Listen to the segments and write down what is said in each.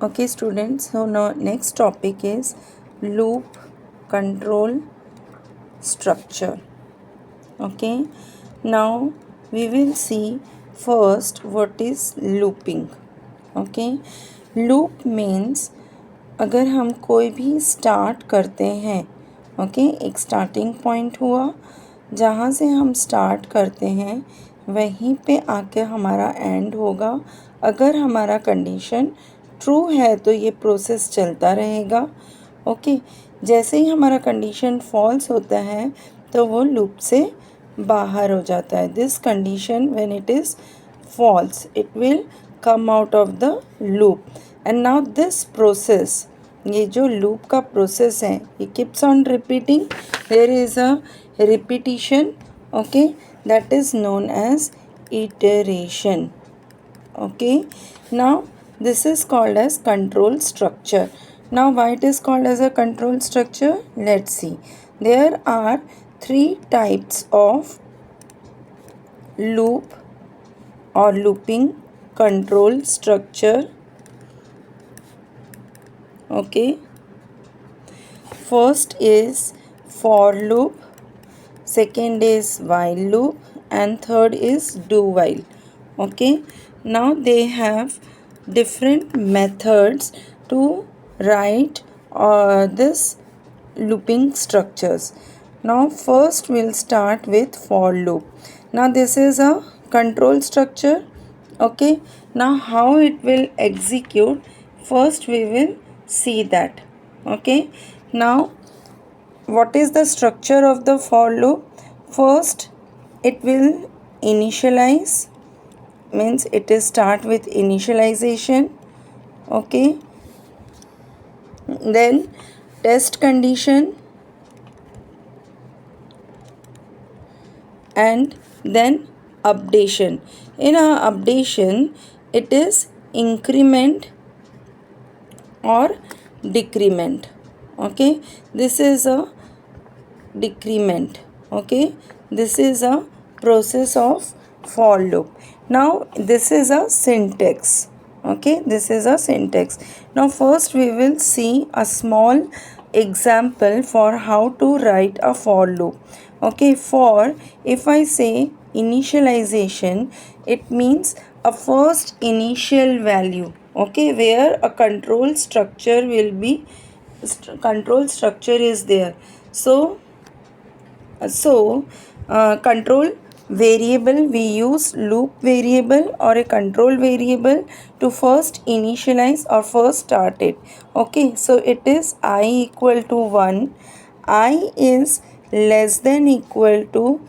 Okay students, so now next topic is loop control structure. Okay, now we will see first what is looping. Okay, loop means अगर हम कोई भी start करते हैं, okay, एक starting point हुआ जहाँ से हम स्टार्ट करते हैं वहीं पे आके हमारा एंड होगा। अगर हमारा कंडीशन ट्रू है तो ये प्रोसेस चलता रहेगा। ओके, जैसे ही हमारा कंडीशन फॉल्स होता है तो वो लूप से बाहर हो जाता है। This condition when it is false it will come out of the loop and now this process, ये जो loop का process है ये keeps on repeating. There is a repetition, okay, that is known as iteration. Okay, now this is called as control structure. Now why it is called as a control structure, let's see. There are three types of loop or looping control structure. Okay, first is for loop, second is while loop, and third is do while. Okay, now they have different methods to write this looping structures. Now first we'll start with for loop. Now this is a control structure. Okay, now how it will execute, first we will see that. Okay, now what is the structure of the for loop? First it will initialize, means it is start with initialization. Okay, then test condition, and then updation. In our updation it is increment or decrement. Okay, this is a decrement. Okay, this is a process of for loop. Now this is a syntax. Okay, this is a syntax. Now first we will see a small example for how to write a for loop. Okay, for, if I say initialization, it means a first initial value. Okay, where a control structure will be, control structure is there. So control variable, we use loop variable or a control variable to first initialize or first start it. Okay, so it is I equal to 1, I is less than equal to,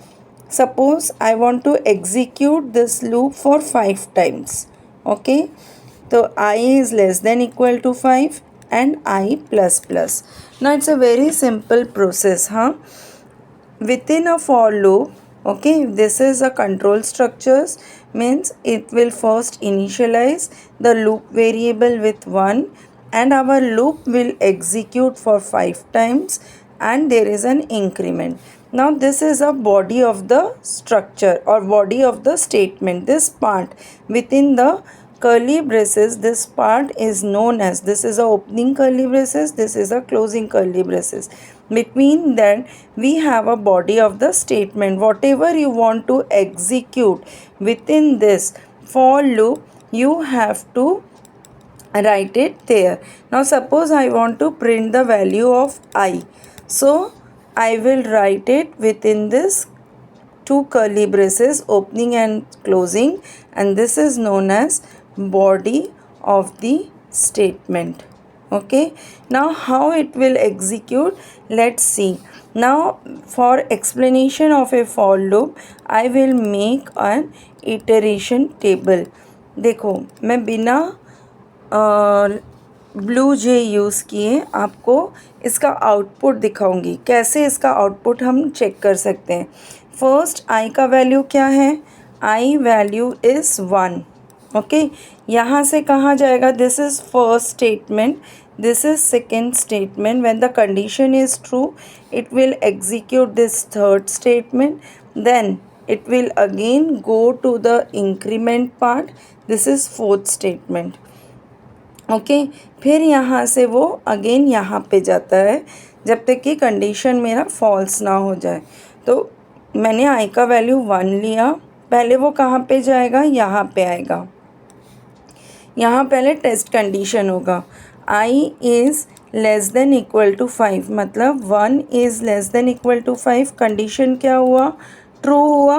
suppose I want to execute this loop for 5 times. Okay, so I is less than equal to 5 and I plus plus. Now it's a very simple process, huh? Within a for loop, okay, this is a control structures, means it will first initialize the loop variable with 1 and our loop will execute for 5 times and there is an increment. Now this is a body of the structure or body of the statement. This part within the curly braces, this part is known as, this is a opening curly braces, this is a closing curly braces. Between that we have a body of the statement. Whatever you want to execute within this for loop, you have to write it there. Now suppose I want to print the value of I, so I will write it within this two curly braces, opening and closing, and this is known as body of the statement. Okay, now how it will execute, let's see. Now for explanation of a for loop, I will make an iteration table. देखो मैं बिना blue जे use किए आपको इसका output दिखाऊंगी, कैसे इसका output हम चेक कर सकते हैं. फर्स्ट आई का वैल्यू क्या है, आई वैल्यू इज़ 1. ओके, यहाँ से कहाँ जाएगा, this is first statement, this is second statement. When the condition is true, it will execute this third statement, then it will again go to the increment part. This is fourth statement. Okay. फिर यहाँ से वो again यहाँ पे जाता है जब तक कि कंडीशन मेरा फॉल्स ना हो जाए। तो मैंने आई का वैल्यू 1 लिया, पहले वो कहाँ पे जाएगा, यहाँ पे आएगा। यहाँ पहले टेस्ट कंडीशन होगा, I is less than equal to 5, मतलब 1 is less than equal to 5। Condition क्या हुआ, ट्रू हुआ।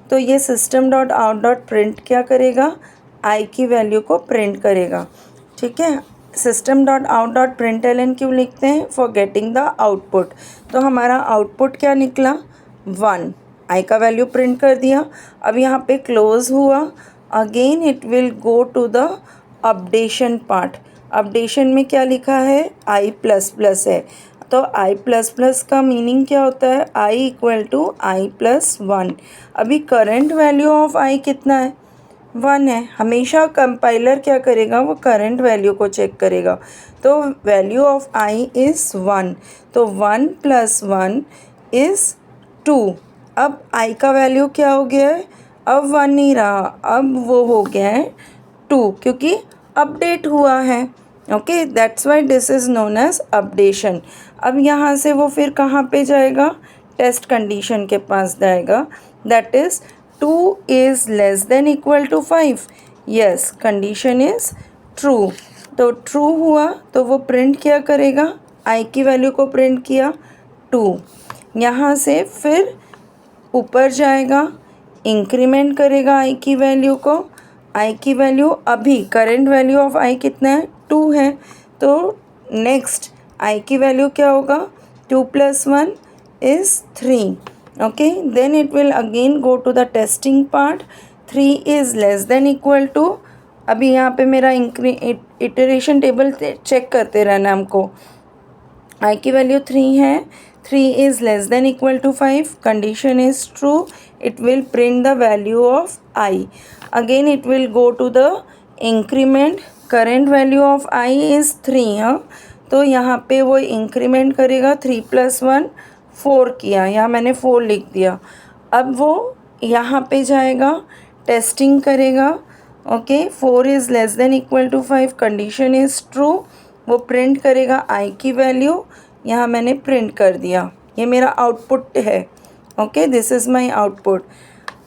तो ये system dot out dot print क्या करेगा, आई की वैल्यू को प्रिंट करेगा। ठीक है, system dot out dot print L क्यों लिखते हैं, फॉर गेटिंग द आउटपुट। तो हमारा आउटपुट क्या निकला, 1, आई का वैल्यू प्रिंट कर दिया। अब यहाँ पे क्लोज हुआ, again it will go to the updation part. Updation में क्या लिखा है, आई प्लस प्लस है। तो आई प्लस प्लस का मीनिंग क्या होता है, I equal to I plus 1। अभी करंट वैल्यू ऑफ आई कितना है, 1 है। हमेशा कंपाइलर क्या करेगा, वो करंट वैल्यू को चेक करेगा। तो वैल्यू ऑफ आई इज़ 1, तो 1 प्लस 1 इज़ 2। अब आई का वैल्यू क्या हो गया है, अब 1 नहीं रहा, अब वो हो गया है 2, क्योंकि अपडेट हुआ है। Okay, that's why this is known as updation. अब यहाँ से वो फिर कहाँ पे जाएगा, टेस्ट कंडीशन के पास जाएगा, that is 2 is less than equal to 5। Yes, condition is true. तो ट्रू हुआ तो वो प्रिंट क्या करेगा, आई की वैल्यू को प्रिंट किया 2। यहाँ से फिर ऊपर जाएगा, इंक्रीमेंट करेगा आई की वैल्यू को। आई की वैल्यू अभी करंट वैल्यू ऑफ आई कितना है, 2 है। तो नेक्स्ट आई की वैल्यू क्या होगा, 2 plus 1 is 3। Okay, then it will again go to the testing part, 3 is less than equal to. अभी यहाँ पे मेरा इटरेशन टेबल चेक करते रहना हमको। आई की वैल्यू 3 है, 3 is less than equal to 5, condition is true, it will print the value of I. Again it will go to the increment, current value of I is 3। हाँ, तो यहाँ पे वो इंक्रीमेंट करेगा, 3 प्लस 1 4 किया, यहाँ मैंने 4 लिख दिया। अब वो यहाँ पे जाएगा, टेस्टिंग करेगा। Okay, 4 is less than equal to 5, condition is true, वो प्रिंट करेगा आई की वैल्यू, यहाँ मैंने प्रिंट कर दिया, ये मेरा आउटपुट है। Okay, this is my output.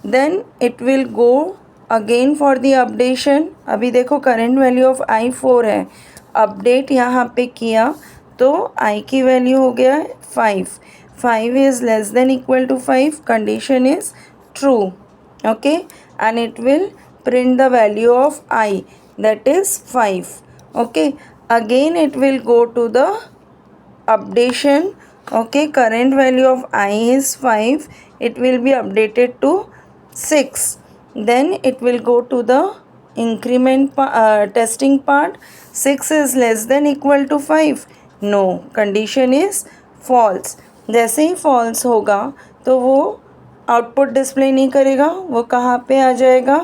Then it will go again for the updation. अभी देखो करंट वैल्यू ऑफ आई 4 है, अपडेट यहाँ पे किया तो आई की वैल्यू हो गया 5। 5 is less than equal to 5, condition is true. Okay, and it will print the value of I, that is 5. Okay, again it will go to the updation. Okay, current value of I is 5, it will be updated to 6. Then it will go to the increment testing part. 6 is less than equal to 5, no, condition is false. जैसे ही false होगा तो वो output display नहीं करेगा, वो कहाँ पे आ जाएगा,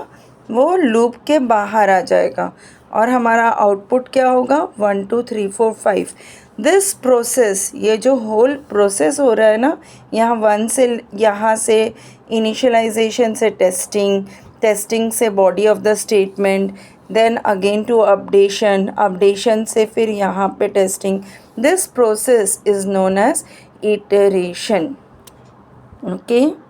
वो लूप के बाहर आ जाएगा और हमारा आउटपुट क्या होगा, 1 2 3 4 5। दिस प्रोसेस, ये जो होल प्रोसेस हो रहा है ना, यहाँ से इनिशियलाइजेशन से टेस्टिंग, टेस्टिंग से body of the statement, then again to updation, updation से फिर यहाँ पे testing, this process is known as iteration. Okay.